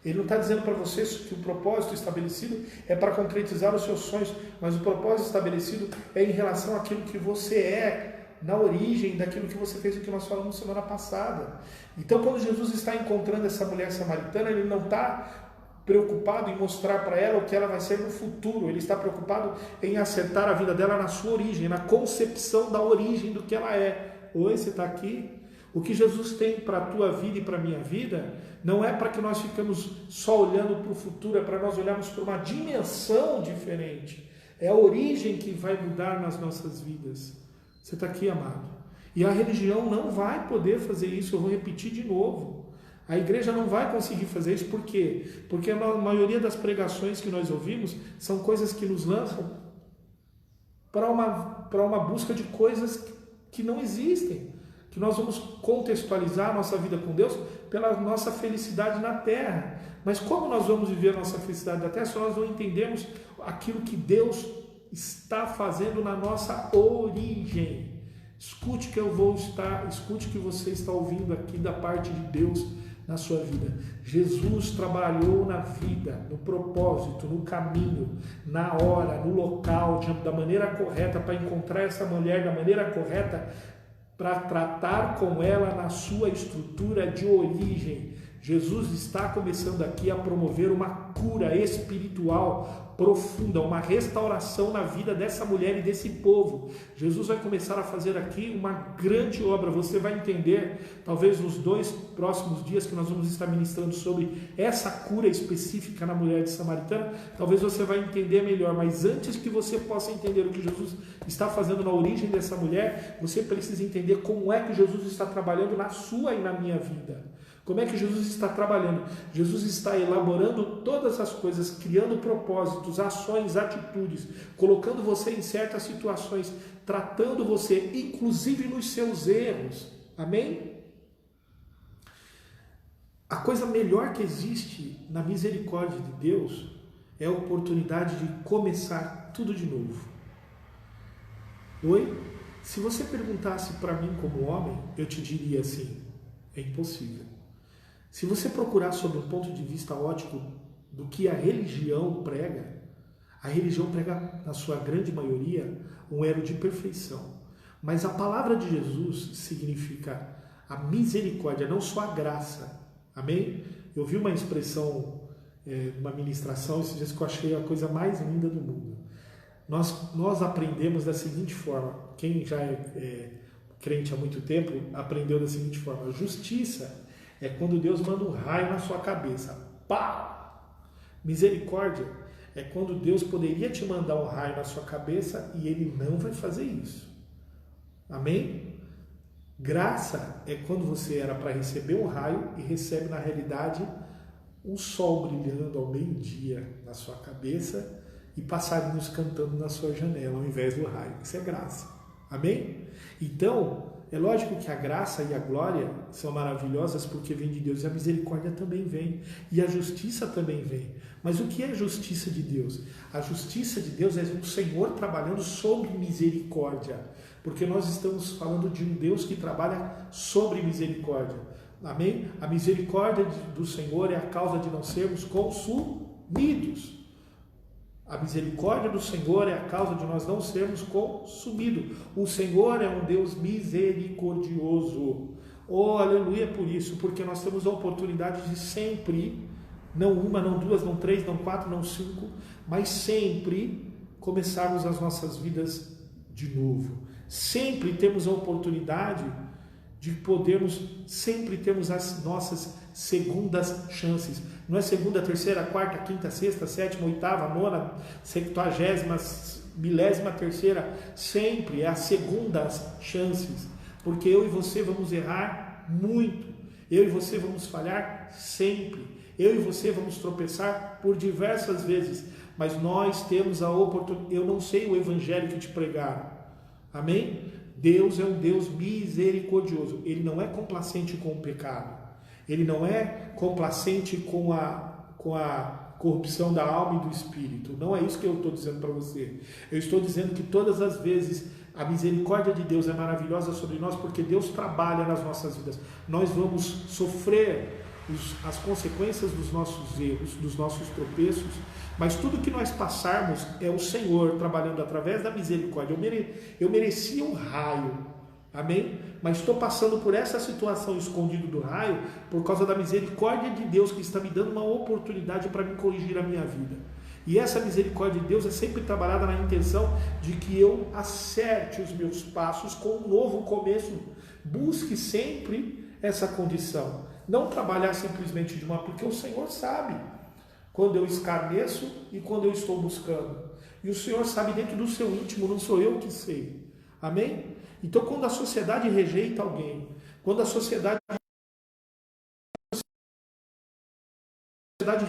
Ele não está dizendo para você que o propósito estabelecido é para concretizar os seus sonhos, mas o propósito estabelecido é em relação àquilo que você é, na origem daquilo que você fez, o que nós falamos semana passada. Então, quando Jesus está encontrando essa mulher samaritana, ele não está preocupado em mostrar para ela o que ela vai ser no futuro, ele está preocupado em acertar a vida dela na sua origem, na concepção da origem do que ela é. Oi, você está aqui? O que Jesus tem para a tua vida e para a minha vida não é para que nós ficamos só olhando para o futuro, é para nós olharmos para uma dimensão diferente. É a origem que vai mudar nas nossas vidas. Você está aqui, amado? E a religião não vai poder fazer isso, eu vou repetir de novo. A igreja não vai conseguir fazer isso, por quê? Porque a maioria das pregações que nós ouvimos são coisas que nos lançam para uma busca de coisas que não existem. Que nós vamos contextualizar a nossa vida com Deus pela nossa felicidade na terra. Mas como nós vamos viver a nossa felicidade na terra se nós não entendemos aquilo que Deus está fazendo na nossa origem? Escute escute o que você está ouvindo aqui da parte de Deus na sua vida. Jesus trabalhou na vida, no propósito, no caminho, na hora, no local, da maneira correta, para encontrar essa mulher da maneira correta, para tratar com ela na sua estrutura de origem. Jesus está começando aqui a promover uma cura espiritual profunda, uma restauração na vida dessa mulher e desse povo. Jesus vai começar a fazer aqui uma grande obra. Você vai entender, talvez nos 2 próximos dias que nós vamos estar ministrando sobre essa cura específica na mulher de Samaritana, talvez você vai entender melhor. Mas antes que você possa entender o que Jesus está fazendo na origem dessa mulher, você precisa entender como é que Jesus está trabalhando na sua e na minha vida. Como é que Jesus está trabalhando? Jesus está elaborando todas as coisas, criando propósitos, ações, atitudes, colocando você em certas situações, tratando você, inclusive nos seus erros. Amém? A coisa melhor que existe na misericórdia de Deus é a oportunidade de começar tudo de novo. Oi? Se você perguntasse para mim como homem, eu te diria assim, é impossível. Se você procurar sob um ponto de vista ótico do que a religião prega, na sua grande maioria, um elo de perfeição. Mas a palavra de Jesus significa a misericórdia, não só a graça. Amém? Eu vi uma expressão, uma ministração, esses dias que eu achei a coisa mais linda do mundo. Nós aprendemos da seguinte forma, quem já é crente há muito tempo, aprendeu da seguinte forma: a justiça é quando Deus manda um raio na sua cabeça. Pá! Misericórdia é quando Deus poderia te mandar um raio na sua cabeça e Ele não vai fazer isso. Amém? Graça é quando você era para receber um raio e recebe na realidade um sol brilhando ao meio-dia na sua cabeça e passarinhos cantando na sua janela ao invés do raio. Isso é graça. Amém? Então, é lógico que a graça e a glória são maravilhosas porque vem de Deus, e a misericórdia também vem, e a justiça também vem. Mas o que é a justiça de Deus? A justiça de Deus é o Senhor trabalhando sobre misericórdia, porque nós estamos falando de um Deus que trabalha sobre misericórdia. Amém? A misericórdia do Senhor é a causa de não sermos consumidos. A misericórdia do Senhor é a causa de nós não sermos consumidos. O Senhor é um Deus misericordioso. Oh, aleluia por isso, porque nós temos a oportunidade de sempre, não uma, não duas, não três, não quatro, não cinco, mas sempre começarmos as nossas vidas de novo. Sempre temos a oportunidade de podermos, sempre temos as nossas segundas chances. Não é segunda, terceira, quarta, quinta, sexta, sétima, oitava, nona, 70ª, 13ª, sempre é as segundas chances. Porque eu e você vamos errar muito. Eu e você vamos falhar sempre. Eu e você vamos tropeçar por diversas vezes. Mas nós temos a oportunidade. Eu não sei o evangelho que te pregaram. Amém? Deus é um Deus misericordioso. Ele não é complacente com o pecado. Ele não é complacente com a corrupção da alma e do espírito. Não é isso que eu estou dizendo para você. Eu estou dizendo que todas as vezes a misericórdia de Deus é maravilhosa sobre nós, porque Deus trabalha nas nossas vidas. Nós vamos sofrer as consequências dos nossos erros, dos nossos tropeços, mas tudo que nós passarmos é o Senhor trabalhando através da misericórdia. Eu merecia um raio, amém? Mas estou passando por essa situação escondido do raio por causa da misericórdia de Deus que está me dando uma oportunidade para me corrigir a minha vida. E essa misericórdia de Deus é sempre trabalhada na intenção de que eu acerte os meus passos com um novo começo. Busque sempre essa condição. Não trabalhar simplesmente de uma, porque o Senhor sabe quando eu escarneço e quando eu estou buscando. E o Senhor sabe dentro do seu íntimo, não sou eu que sei. Amém? Então, quando a sociedade rejeita alguém, quando a sociedade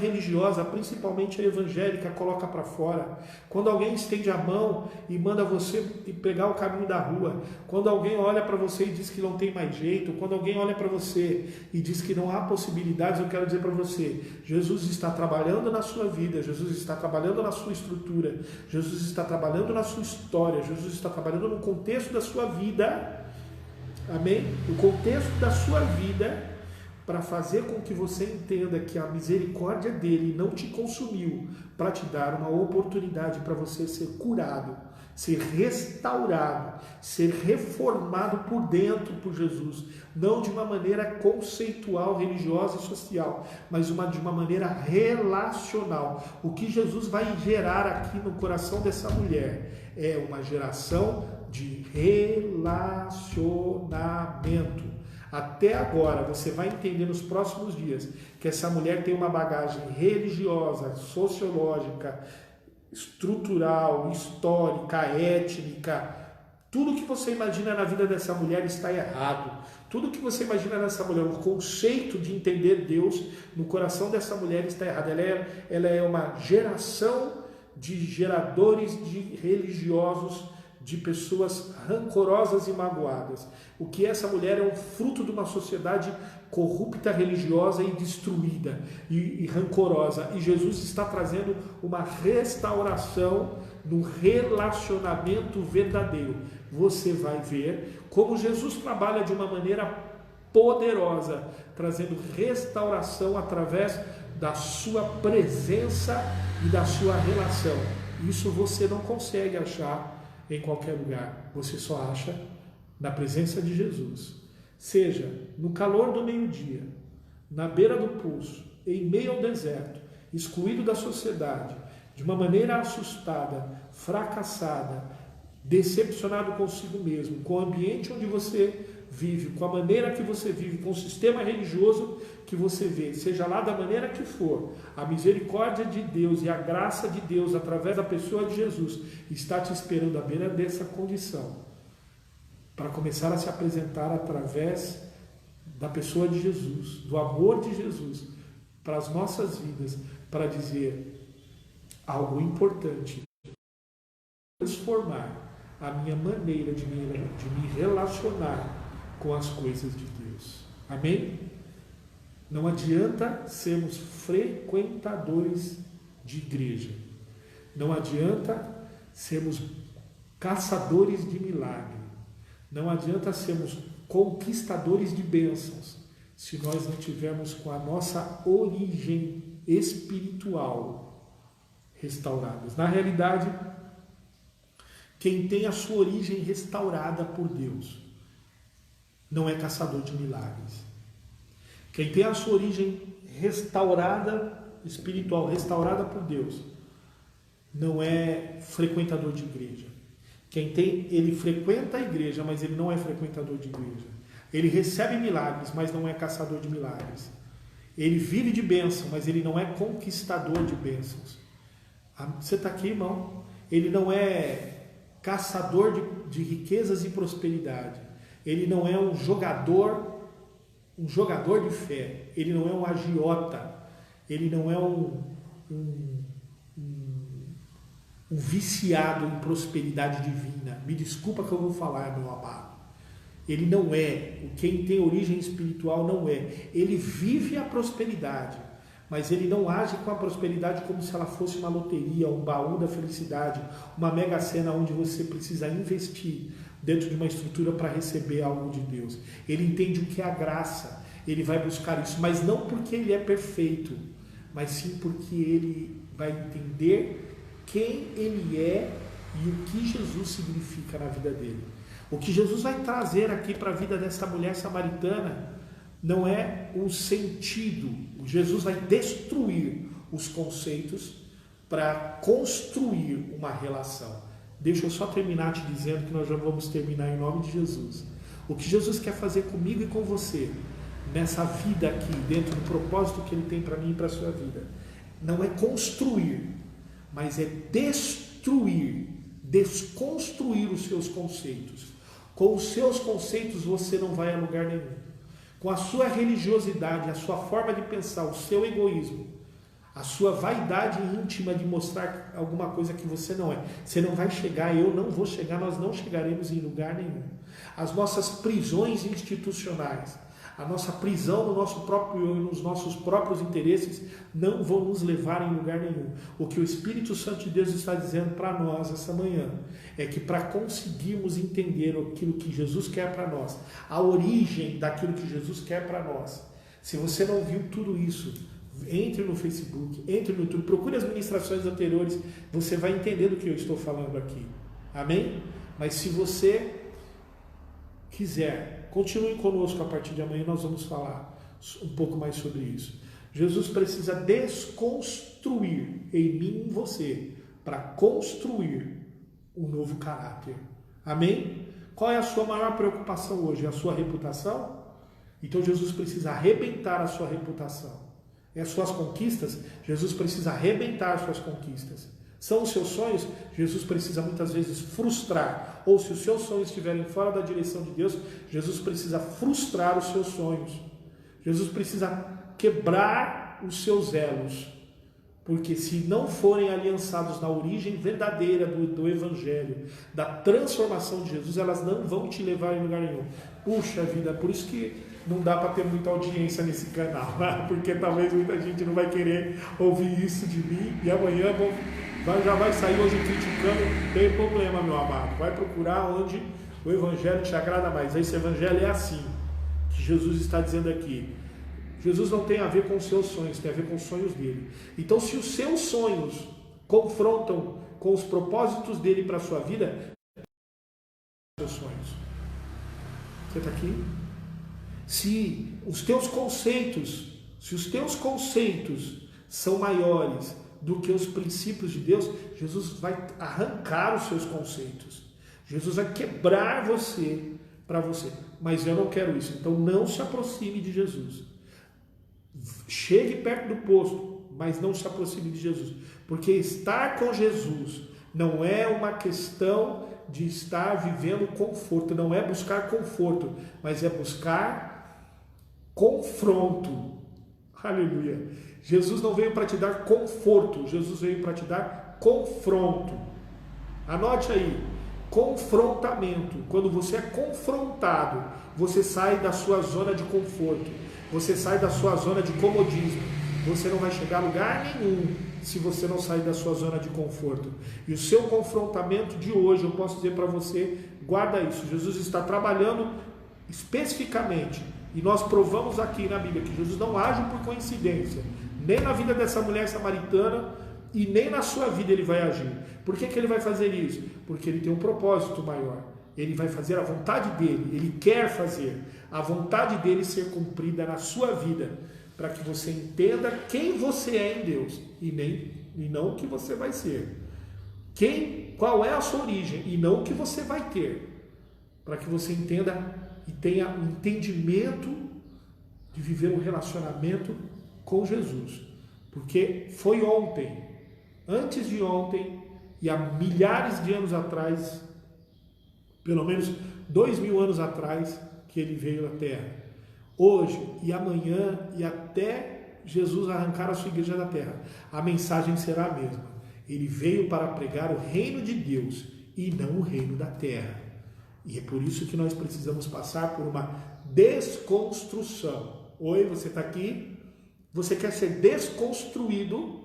religiosa, principalmente a evangélica, coloca para fora, quando alguém estende a mão e manda você pegar o caminho da rua, quando alguém olha para você e diz que não tem mais jeito, quando alguém olha para você e diz que não há possibilidades, eu quero dizer para você, Jesus está trabalhando na sua vida, Jesus está trabalhando na sua estrutura, Jesus está trabalhando na sua história, Jesus está trabalhando no contexto da sua vida, amém? O contexto da sua vida, para fazer com que você entenda que a misericórdia dele não te consumiu, para te dar uma oportunidade para você ser curado, ser restaurado, ser reformado por dentro por Jesus, não de uma maneira conceitual, religiosa e social, mas de uma maneira relacional. O que Jesus vai gerar aqui no coração dessa mulher é uma geração de relacionamento. Até agora, você vai entender nos próximos dias que essa mulher tem uma bagagem religiosa, sociológica, estrutural, histórica, étnica. Tudo que você imagina na vida dessa mulher está errado. Tudo que você imagina nessa mulher, o conceito de entender Deus no coração dessa mulher está errado. Ela é uma geração de geradores de religiosos, de pessoas rancorosas e magoadas. O que essa mulher é um fruto de uma sociedade corrupta, religiosa e destruída e rancorosa. E Jesus está trazendo uma restauração no relacionamento verdadeiro. Você vai ver como Jesus trabalha de uma maneira poderosa, trazendo restauração através da sua presença e da sua relação. Isso você não consegue achar em qualquer lugar, você só acha na presença de Jesus. Seja no calor do meio-dia, na beira do poço, em meio ao deserto, excluído da sociedade, de uma maneira assustada, fracassada, decepcionado consigo mesmo, com o ambiente onde você vive, com a maneira que você vive, com o sistema religioso que você vê, seja lá da maneira que for, a misericórdia de Deus e a graça de Deus através da pessoa de Jesus está te esperando à beira dessa condição para começar a se apresentar através da pessoa de Jesus, do amor de Jesus para as nossas vidas, para dizer algo importante, transformar a minha maneira de me relacionar com as coisas de Deus. Amém? Não adianta sermos frequentadores de igreja. Não adianta sermos caçadores de milagre. Não adianta sermos conquistadores de bênçãos se nós não tivermos com a nossa origem espiritual restauradas. Na realidade, quem tem a sua origem restaurada por Deus não é caçador de milagres. Quem tem a sua origem restaurada, espiritual, restaurada por Deus, não é frequentador de igreja. Ele frequenta a igreja, mas ele não é frequentador de igreja. Ele recebe milagres, mas não é caçador de milagres. Ele vive de bênção, mas ele não é conquistador de bênçãos. Você está aqui, irmão? Ele não é caçador de riquezas e prosperidade. Ele não é um jogador de fé. Ele não é um agiota. Ele não é um viciado em prosperidade divina. Me desculpa que eu vou falar, meu amado. Ele não é. Quem tem origem espiritual não é. Ele vive a prosperidade, mas ele não age com a prosperidade como se ela fosse uma loteria, um baú da felicidade, uma mega sena onde você precisa investir dentro de uma estrutura para receber algo de Deus. Ele entende o que é a graça. ele vai buscar isso, mas não porque ele é perfeito, mas sim porque ele vai entender quem ele é e o que Jesus significa na vida dele. O que Jesus vai trazer aqui para a vida dessa mulher samaritana não é o sentido. Jesus vai destruir os conceitos para construir uma relação. Deixa eu só terminar te dizendo que nós já vamos terminar em nome de Jesus. O que Jesus quer fazer comigo e com você, nessa vida aqui, dentro do propósito que Ele tem para mim e para a sua vida, não é construir, mas é destruir, desconstruir os seus conceitos. Com os seus conceitos você não vai a lugar nenhum. Com a sua religiosidade, a sua forma de pensar, o seu egoísmo, a sua vaidade íntima de mostrar alguma coisa que você não é. Você não vai chegar, eu não vou chegar, nós não chegaremos em lugar nenhum. As nossas prisões institucionais, a nossa prisão no nosso próprio eu e nos nossos próprios interesses não vão nos levar em lugar nenhum. O que o Espírito Santo de Deus está dizendo para nós essa manhã é que para conseguirmos entender aquilo que Jesus quer para nós, a origem daquilo que Jesus quer para nós, se você não viu tudo isso, entre no Facebook, entre no YouTube, procure as ministrações anteriores, você vai entender do que eu estou falando aqui. Amém? Mas se você quiser, continue conosco a partir de amanhã, nós vamos falar um pouco mais sobre isso. Jesus precisa desconstruir em mim e em você para construir um novo caráter. Amém? Qual é a sua maior preocupação hoje? A sua reputação? Então Jesus precisa arrebentar a sua reputação. E as suas conquistas? Jesus precisa arrebentar as suas conquistas. São os seus sonhos? Jesus precisa muitas vezes frustrar. Ou se os seus sonhos estiverem fora da direção de Deus, Jesus precisa frustrar os seus sonhos. Jesus precisa quebrar os seus elos. Porque se não forem aliançados na origem verdadeira do Evangelho, da transformação de Jesus, elas não vão te levar em lugar nenhum. Puxa vida, por isso que não dá para ter muita audiência nesse canal, né? Porque talvez muita gente não vai querer ouvir isso de mim, e amanhã já vai sair hoje criticando. Não tem problema, meu amado, vai procurar onde o Evangelho te agrada mais. Esse Evangelho é assim, que Jesus está dizendo aqui. Jesus não tem a ver com os seus sonhos, tem a ver com os sonhos dele. Então, se os seus sonhos confrontam com os propósitos dele para a sua vida, seus sonhos. Você está aqui? Se os teus conceitos são maiores do que os princípios de Deus, Jesus vai arrancar os seus conceitos. Jesus vai quebrar você para você. Mas eu não quero isso. Então não se aproxime de Jesus. Chegue perto do posto, mas não se aproxime de Jesus. Porque estar com Jesus não é uma questão de estar vivendo conforto, não é buscar conforto, mas é buscar confronto. Aleluia. Jesus não veio para te dar conforto, Jesus veio para te dar confronto. Anote aí, confrontamento. Quando você é confrontado, você sai da sua zona de conforto, você sai da sua zona de comodismo. Você não vai chegar a lugar nenhum se você não sair da sua zona de conforto. E o seu confrontamento de hoje, eu posso dizer para você, guarda isso. Jesus está trabalhando especificamente, e nós provamos aqui na Bíblia que Jesus não age por coincidência, nem na vida dessa mulher samaritana e nem na sua vida ele vai agir. Por que ele vai fazer isso? Porque ele tem um propósito maior. Ele vai fazer a vontade dele, ele quer fazer a vontade dele ser cumprida na sua vida, para que você entenda quem você é em Deus e não o que você vai ser. Qual é a sua origem e não o que você vai ter, para que você entenda e tenha um entendimento de viver um relacionamento com Jesus. Porque foi ontem, antes de ontem e há milhares de anos atrás, pelo menos 2000 anos atrás, que ele veio à Terra. Hoje e amanhã e até Jesus arrancar a sua igreja da terra, a mensagem será a mesma. Ele veio para pregar o reino de Deus e não o reino da terra. E é por isso que nós precisamos passar por uma desconstrução. Oi, você está aqui? Você quer ser desconstruído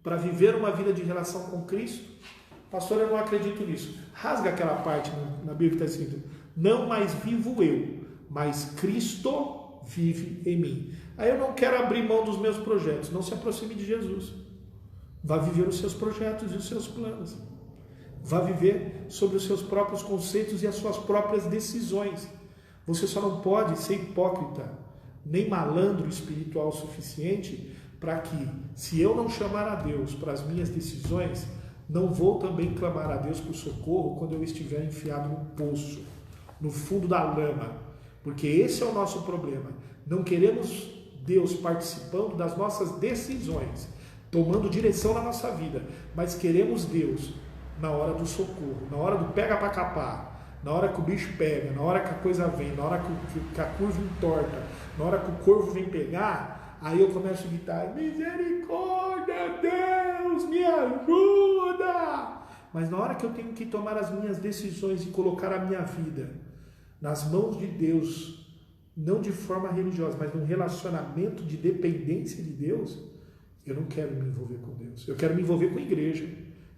para viver uma vida de relação com Cristo? Pastor, eu não acredito nisso. Rasga aquela parte na Bíblia que está escrito: não mais vivo eu, mas Cristo vive em mim. Aí eu não quero abrir mão dos meus projetos. Não se aproxime de Jesus. Vá viver os seus projetos e os seus planos. Vá viver sobre os seus próprios conceitos e as suas próprias decisões. Você só não pode ser hipócrita, nem malandro espiritual o suficiente para que, se eu não chamar a Deus para as minhas decisões, não vou também clamar a Deus por socorro quando eu estiver enfiado no poço, no fundo da lama. Porque esse é o nosso problema. Não queremos Deus participando das nossas decisões, tomando direção na nossa vida, mas queremos Deus na hora do socorro, na hora do pega para capar, na hora que o bicho pega, na hora que a coisa vem, na hora que a curva entorta, na hora que o corvo vem pegar, aí eu começo a gritar: misericórdia, Deus, me ajuda! Mas na hora que eu tenho que tomar as minhas decisões e colocar a minha vida nas mãos de Deus, não de forma religiosa, mas num relacionamento de dependência de Deus, eu não quero me envolver com Deus. Eu quero me envolver com a igreja,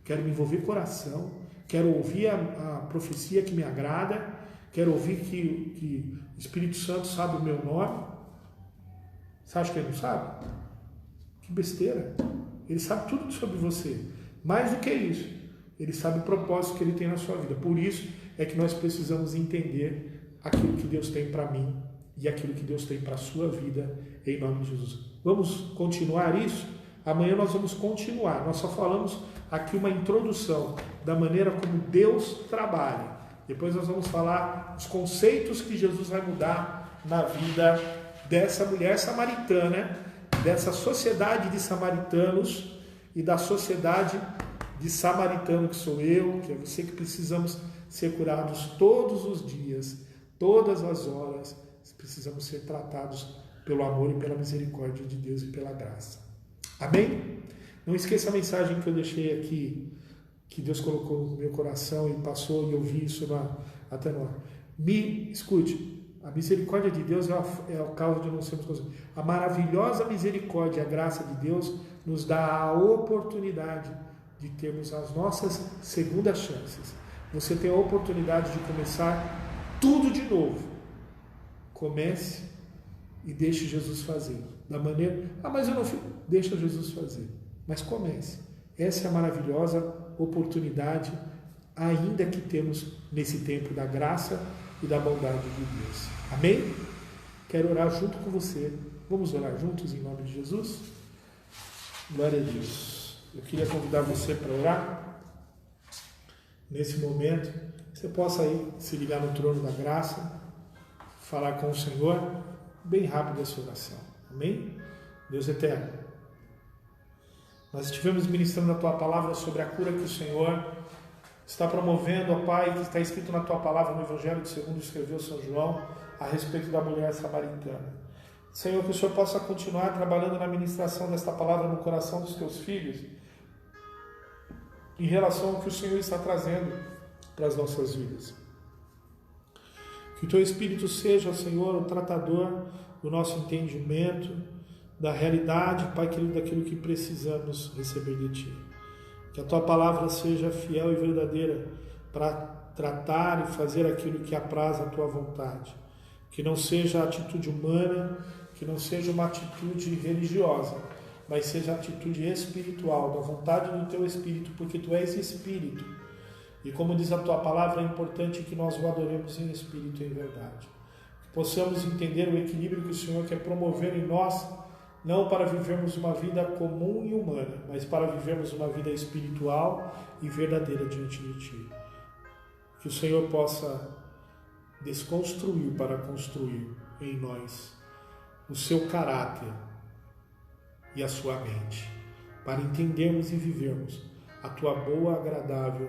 quero me envolver com oração, quero ouvir a profecia que me agrada, quero ouvir que o Espírito Santo sabe o meu nome. Você acha que ele não sabe? Que besteira. Ele sabe tudo sobre você. Mais do que isso, ele sabe o propósito que ele tem na sua vida. Por isso é que nós precisamos entender aquilo que Deus tem para mim e aquilo que Deus tem para a sua vida, em nome de Jesus. Vamos continuar isso? Amanhã nós vamos continuar. Nós só falamos aqui uma introdução da maneira como Deus trabalha. Depois nós vamos falar os conceitos que Jesus vai mudar na vida dessa mulher samaritana, dessa sociedade de samaritanos e da sociedade de samaritano que sou eu, que é você, que precisamos ser curados todos os dias, todas as horas. Precisamos ser tratados pelo amor e pela misericórdia de Deus e pela graça. Amém? Não esqueça a mensagem que eu deixei aqui, que Deus colocou no meu coração e passou, e eu vi isso até no ar. Escute, a misericórdia de Deus é a causa de não sermos consumidos. A maravilhosa misericórdia e a graça de Deus nos dá a oportunidade de termos as nossas segundas chances. Você tem a oportunidade de começar tudo de novo. Comece e deixe Jesus fazer. Da maneira, mas eu não fico. Deixa Jesus fazer. Mas comece. Essa é a maravilhosa oportunidade ainda que temos nesse tempo da graça e da bondade de Deus. Amém? Quero orar junto com você. Vamos orar juntos em nome de Jesus? Glória a Deus. Eu queria convidar você para orar. Nesse momento, você possa aí se ligar no trono da graça, falar com o Senhor, bem rápido essa oração. Amém? Deus eterno, nós estivemos ministrando a Tua Palavra sobre a cura que o Senhor está promovendo, ó Pai, que está escrito na Tua Palavra no Evangelho de segundo escreveu São João, a respeito da mulher samaritana. Senhor, que o Senhor possa continuar trabalhando na ministração desta Palavra no coração dos Teus filhos, em relação ao que o Senhor está trazendo para as nossas vidas. Que o Teu Espírito seja, Senhor, o tratador do nosso entendimento, da realidade, Pai querido, daquilo que precisamos receber de Ti. Que a Tua Palavra seja fiel e verdadeira para tratar e fazer aquilo que apraz a Tua vontade. Que não seja a atitude humana, que não seja uma atitude religiosa, mas seja a atitude espiritual, da vontade do Teu Espírito, porque Tu és Espírito. E como diz a Tua Palavra, é importante que nós o adoremos em Espírito e em verdade. Que possamos entender o equilíbrio que o Senhor quer promover em nós, não para vivermos uma vida comum e humana, mas para vivermos uma vida espiritual e verdadeira diante de Ti. Que o Senhor possa desconstruir para construir em nós o Seu caráter e a Sua mente, para entendermos e vivermos a Tua boa, agradável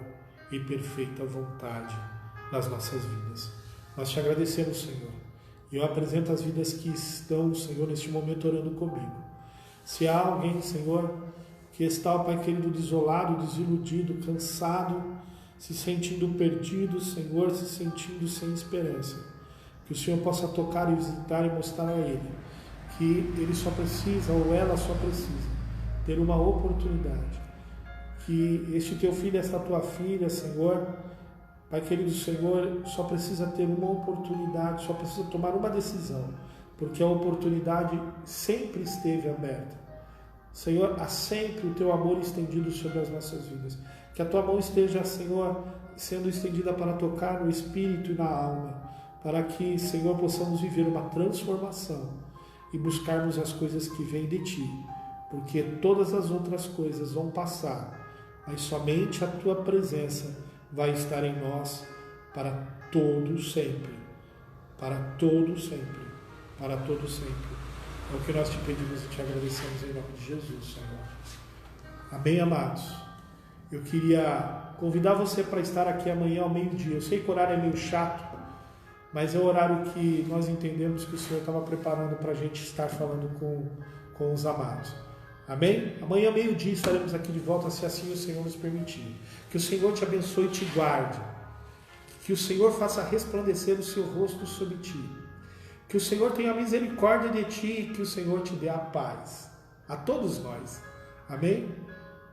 e perfeita vontade nas nossas vidas. Nós Te agradecemos, Senhor, e eu apresento as vidas que estão, Senhor, neste momento orando comigo. Se há alguém, Senhor, que está, Pai querido, desolado, desiludido, cansado, se sentindo perdido, Senhor, se sentindo sem esperança, que o Senhor possa tocar e visitar e mostrar a ele que ele só precisa, ou ela só precisa, ter uma oportunidade. Que este Teu filho, esta Tua filha, Senhor, Pai querido, Senhor, só precisa ter uma oportunidade, só precisa tomar uma decisão porque a oportunidade sempre esteve aberta. Senhor, há sempre o teu amor estendido sobre as nossas vidas. Que a tua mão esteja, Senhor, sendo estendida para tocar no espírito e na alma, para que, Senhor, possamos viver uma transformação e buscarmos as coisas que vêm de ti, porque todas as outras coisas vão passar, mas somente a tua presença vai estar em nós para todo sempre, para todo sempre, para todo sempre. É o que nós te pedimos e te agradecemos em nome de Jesus, Senhor. Amém, amados? Eu queria convidar você para estar aqui amanhã ao meio-dia. Eu sei que o horário é meio chato, mas é o horário que nós entendemos que o Senhor estava preparando para a gente estar falando com os amados. Amém? Amanhã ao meio-dia estaremos aqui de volta, se assim o Senhor nos permitir. Que o Senhor te abençoe e te guarde. Que o Senhor faça resplandecer o seu rosto sobre ti. Que o Senhor tenha misericórdia de ti e que o Senhor te dê a paz. A todos nós. Amém?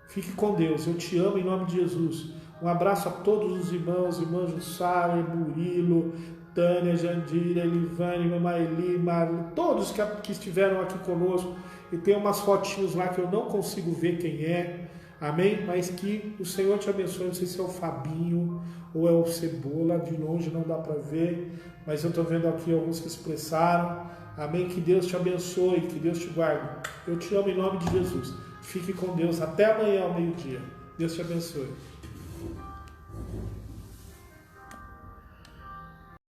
Fique com Deus. Eu te amo em nome de Jesus. Um abraço a todos os irmãos, irmã Jussara, Murilo, Tânia, Jandira, Elivane, Mamãe Eli, Marli, todos que estiveram aqui conosco. E tem umas fotinhos lá que eu não consigo ver quem é. Amém? Mas que o Senhor te abençoe. Não sei se é o Fabinho ou é o Cebola. De longe não dá para ver. Mas eu estou vendo aqui alguns que expressaram. Amém? Que Deus te abençoe. Que Deus te guarde. Eu te amo em nome de Jesus. Fique com Deus. Até amanhã ao meio-dia. Deus te abençoe.